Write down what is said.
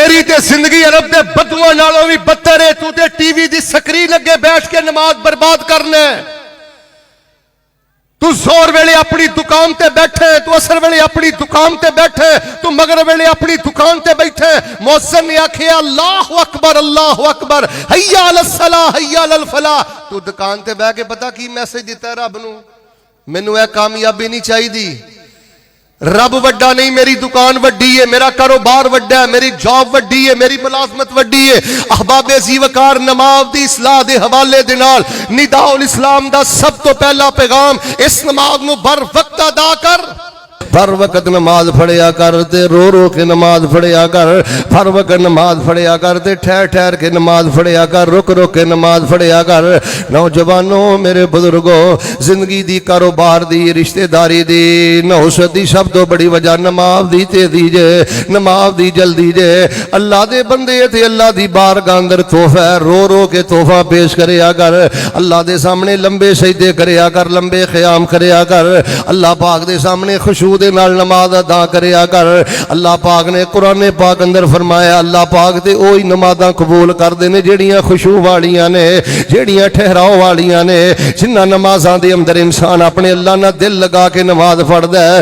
تیری تے زندگی عرب دے بدواں نالوں بھی بدتر ہے. تو تے ٹی وی دی سکرین اگے بیٹھ کے نماز برباد کرنا ہے. تو زور ویلے اپنی دکان تے بیٹھے, تو اثر ویلے اپنی دکان تے بیٹھے, تو مغرب ویلے اپنی دکان تے بیٹھے. مؤذن نے آکھیا اللہ اکبر اللہ اکبر حی علی الصلاۃ حی علی الفلاح. تو دکان تے بیٹھ کے پتہ کی میسج دیتا ہے رب نو, مینوں اے کامیابی نہیں چاہیدی. رب وڈا نہیں, میری دکان وڈی ہے, میرا کاروبار وڈا ہے, میری جاب وڈی ہے, میری ملازمت وڈی ہے. احباب عزیز وقار, نماز دی اصلاح دے حوالے دے نال نداء الاسلام دا سب تو پہلا پیغام, اس نماز نو بر وقت ادا کر. بر وقت نماز پڑھیا کر تے رو رو کے نماز پڑھیا کر. بر وقت نماز پڑھیا کر تے ٹھہر ٹھہر کے نماز پڑھیا کر, رک رک کے نماز پڑھیا کر. نوجوانوں, میرے بزرگوں, زندگی دی, کاروبار دی, رشتہ داری دی, نحوست دی سب تو بڑی وجہ نماز دی تیزی جے, نماز دی جلدی جے. اللہ دے بندے تے اللہ دی بارگاہ اندر تحفہ ہے, رو رو کے تحفہ پیش کریا کر. اللہ دے سامنے لمبے سجدے کریا کر, لمبے قیام کریا کر. اللہ پاک دے سامنے خشوع دے نال نماز ادا کریا کر. اللہ پاک نے قرآن پاک اندر فرمایا, اللہ پاک تے اوہی نمازاں قبول کردے نے جیڑیاں خشوع والیاں نے, جیڑیاں ٹھہراؤ والیاں نے, جنہاں نمازاں دے اندر انسان اپنے اللہ نہ دل لگا کے نماز پڑھدا ہے.